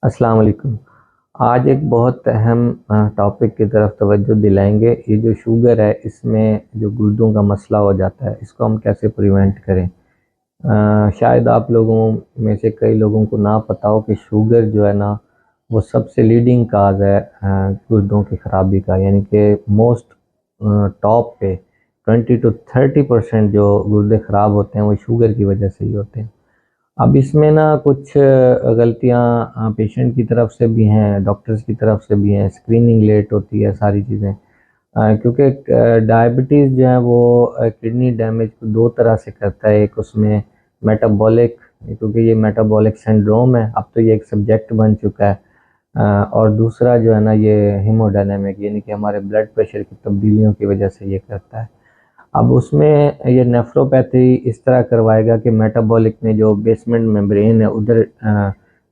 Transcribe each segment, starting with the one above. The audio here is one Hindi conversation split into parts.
अस्सलाम वालेकुम। आज एक बहुत अहम टॉपिक की तरफ तवज्जो दिलाएंगे। ये जो शुगर है, इसमें जो गुर्दों का मसला हो जाता है, इसको हम कैसे प्रिवेंट करें। शायद आप लोगों में से कई लोगों को ना पता हो कि शुगर जो है ना, वो सबसे लीडिंग काज है गुर्दों की ख़राबी का। यानी कि मोस्ट टॉप पे 20 to 30% जो गुर्दे ख़राब होते हैं वो शुगर की वजह से ही होते हैं। अब इसमें ना कुछ गलतियां पेशेंट की तरफ से भी हैं, डॉक्टर्स की तरफ से भी हैं। स्क्रीनिंग लेट होती है, सारी चीज़ें क्योंकि डायबिटीज़ जो है वो किडनी डैमेज को दो तरह से करता है। एक उसमें मेटाबॉलिक, क्योंकि ये मेटाबॉलिक सिंड्रोम है, अब तो ये एक सब्जेक्ट बन चुका है। और दूसरा जो है ना, ये हीमोडायनेमिक, यानी कि हमारे ब्लड प्रेशर की तब्दीलियों की वजह से ये करता है। अब उसमें ये नेफ्रोपैथी इस तरह करवाएगा कि मेटाबॉलिक में जो बेसमेंट मेम्ब्रेन है उधर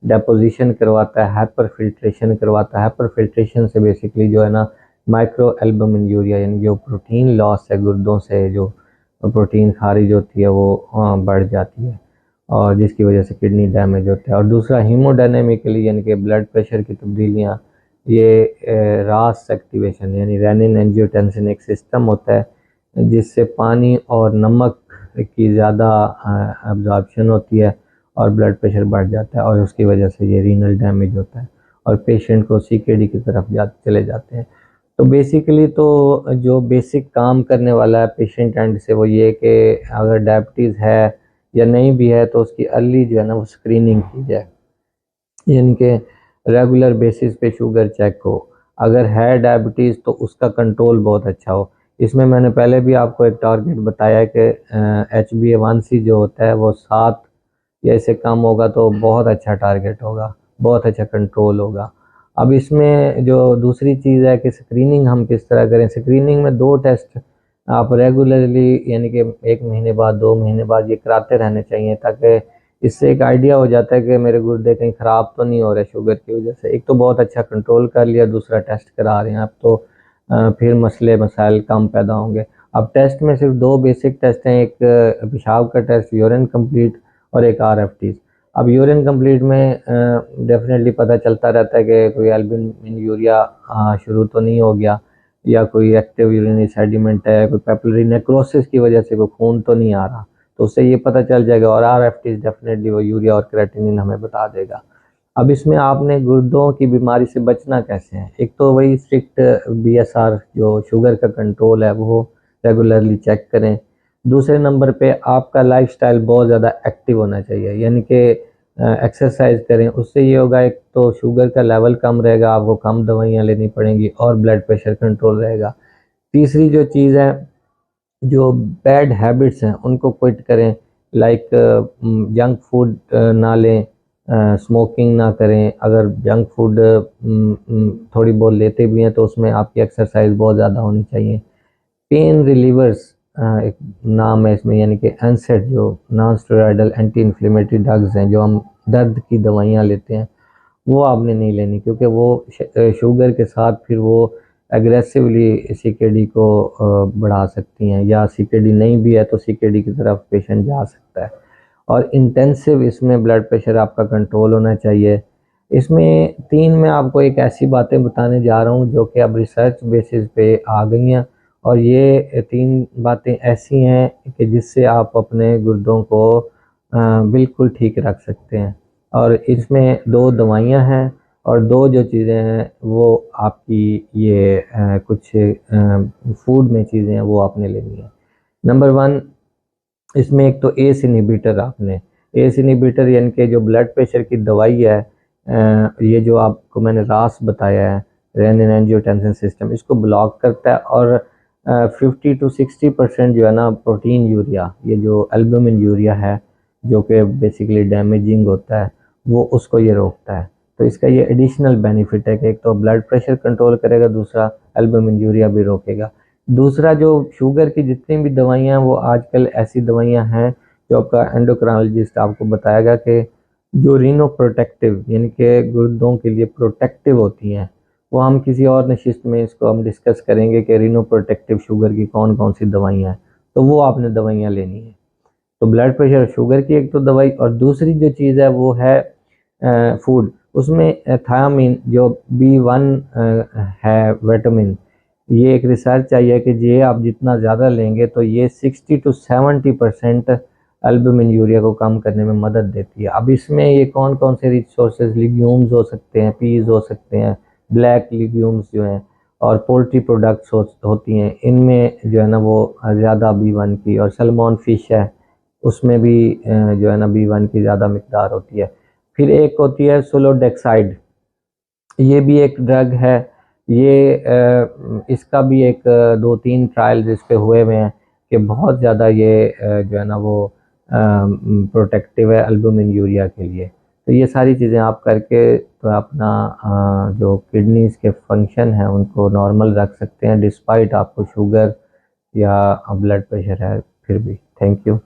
डेपोजिशन करवाता है, हाइपर फिल्ट्रेशन करवाता है। हाइपर फिल्ट्रेशन से बेसिकली जो है ना, माइक्रो एल्बुमिन यूरिया, यानी जो प्रोटीन लॉस है गुर्दों से, जो प्रोटीन खारिज होती है वो बढ़ जाती है, और जिसकी वजह से किडनी डैमेज होता है। और दूसरा हीमोडायनेमिकली, यानी कि ब्लड प्रेशर की तब्दीलियाँ, ये रास एक्टिवेशन, यानी रेनिन एंजियोटेंसिन एक सिस्टम होता है जिससे पानी और नमक की ज़्यादा अब्जॉर्प्शन होती है और ब्लड प्रेशर बढ़ जाता है, और उसकी वजह से ये रीनल डैमेज होता है और पेशेंट को सीकेडी की तरफ चले जाते हैं। तो बेसिकली तो जो बेसिक काम करने वाला है पेशेंट एंड से, वो ये कि अगर डायबिटीज़ है या नहीं भी है तो उसकी अर्ली जो है ना वो स्क्रीनिंग की जाए, यानी कि रेगुलर बेसिस पे शुगर चेक हो। अगर है डायबिटीज़ तो उसका कंट्रोल बहुत अच्छा हो। इसमें मैंने पहले भी आपको एक टारगेट बताया है कि HbA1c जो होता है वो 7 या इससे कम होगा तो बहुत अच्छा टारगेट होगा, बहुत अच्छा कंट्रोल होगा। अब इसमें जो दूसरी चीज़ है कि स्क्रीनिंग हम किस तरह करें। स्क्रीनिंग में 2 टेस्ट आप रेगुलरली, यानी कि 1 महीने बाद, 2 महीने बाद ये कराते रहने चाहिए, ताकि इससे एक आइडिया हो जाता है कि मेरे गुर्दे कहीं ख़राब तो नहीं हो रहे शुगर की वजह से। एक तो बहुत अच्छा कंट्रोल कर लिया, दूसरा टेस्ट करा रहे हैं आप, तो फिर मसले मसाइल कम पैदा होंगे। अब टेस्ट में सिर्फ 2 बेसिक टेस्ट हैं, एक पेशाब का टेस्ट यूरिन कंप्लीट, और एक RFT। अब यूरिन कंप्लीट में डेफिनेटली पता चलता रहता है कि कोई एल्बुमिन यूरिया शुरू तो नहीं हो गया, या कोई एक्टिव यूरिनरी सेडिमेंट है, कोई पेपिलरी नेक्रोसिस की वजह से कोई खून तो नहीं आ रहा, तो उससे ये पता चल जाएगा। और RFT डेफिनेटली वो यूरिया और क्रेटिनिन हमें बता देगा। अब इसमें आपने गुर्दों की बीमारी से बचना कैसे है, एक तो वही स्ट्रिक्ट BSR जो शुगर का कंट्रोल है वो रेगुलरली चेक करें। दूसरे नंबर पे आपका लाइफस्टाइल बहुत ज़्यादा एक्टिव होना चाहिए, यानी कि एक्सरसाइज करें। उससे ये होगा, एक तो शुगर का लेवल कम रहेगा, आपको कम दवाइयाँ लेनी पड़ेंगी और ब्लड प्रेशर कंट्रोल रहेगा। तीसरी जो चीज़ है, जो बैड हैबिट्स हैं उनको क्विट करें, लाइक जंक फूड ना लें, स्मोकिंग ना करें। अगर जंक फूड थोड़ी बहुत लेते भी हैं तो उसमें आपकी एक्सरसाइज बहुत ज़्यादा होनी चाहिए। पेन रिलीवर्स एक नाम है इसमें, यानी कि एनसेड, जो non steroidal anti inflammatory drugs हैं, जो हम दर्द की दवाइयाँ लेते हैं, वो आपने नहीं लेनी, क्योंकि वो शुगर के साथ फिर वो एग्रेसिवली सीकेडी को बढ़ा सकती हैं, या सीकेडी नहीं भी है तो सीकेडी की तरफ पेशेंट जा सकता है। और इंटेंसिव इसमें ब्लड प्रेशर आपका कंट्रोल होना चाहिए। इसमें 3 मैं आपको एक ऐसी बातें बताने जा रहा हूँ जो कि अब रिसर्च बेसिस पे आ गई हैं, और ये 3 बातें ऐसी हैं कि जिससे आप अपने गुर्दों को बिल्कुल ठीक रख सकते हैं। और इसमें 2 दवाइयाँ हैं, और 2 जो चीज़ें हैं वो आपकी ये कुछ फूड में चीज़ें हैं वो आपने लेनी है। नंबर 1, इसमें एक तो एस इनहिबिटर। आपने एस इनहिबिटर, यानी कि जो ब्लड प्रेशर की दवाई है, ये जो आपको मैंने रास बताया है, रेनिन एंजियोटेंसिन सिस्टम, इसको ब्लॉक करता है। और 50 to 60% जो है ना प्रोटीन यूरिया, ये जो एल्बुमिन यूरिया है जो कि बेसिकली डैमेजिंग होता है, वो उसको ये रोकता है। तो इसका ये एडिशनल बेनिफिट है कि एक तो ब्लड प्रेशर कंट्रोल करेगा, दूसरा एल्बुमिन यूरिया भी रोकेगा। दूसरा, जो शुगर की जितनी भी दवाइयाँ हैं वो आजकल ऐसी दवाइयाँ हैं जो आपका एंडोक्राइनोलॉजिस्ट आपको बताएगा कि जो रीनो प्रोटेक्टिव, यानी कि गुर्दों के लिए प्रोटेक्टिव होती हैं। वो हम किसी और नशिस्त में इसको हम डिस्कस करेंगे कि रीनो प्रोटेक्टिव शुगर की कौन कौन सी दवाइयाँ हैं, तो वो आपने दवाइयाँ लेनी है। तो ब्लड प्रेशर शुगर की एक तो दवाई, और दूसरी जो चीज़ है वो है फूड। उसमें थायामीन जो B1 है विटामिन, ये एक रिसर्च आई है कि ये आप जितना ज़्यादा लेंगे तो ये 60 to 70% एल्बुमिन यूरिया को कम करने में मदद देती है। अब इसमें ये कौन कौन से रिच सोर्सेज, लिग्यूम्स हो सकते हैं, पीज हो सकते हैं, ब्लैक लिग्यूम्स जो हैं, और पोल्ट्री प्रोडक्ट्स होती हैं, इनमें जो है ना वो ज़्यादा B1 की, और सलमॉन फिश है उसमें भी जो है ना B1 की ज़्यादा मिकदार होती है। फिर एक होती है सोलोडेक्साइड, ये भी एक ड्रग है। ये इसका भी एक 2-3 ट्रायल्स इस पे हुए हुए हैं कि बहुत ज़्यादा ये जो है ना वो प्रोटेक्टिव है एल्बुमिन यूरिया के लिए। तो ये सारी चीज़ें आप करके तो अपना जो किडनीज़ के फंक्शन हैं उनको नॉर्मल रख सकते हैं, डिस्पाइट आपको शुगर या ब्लड प्रेशर है फिर भी। Thank you.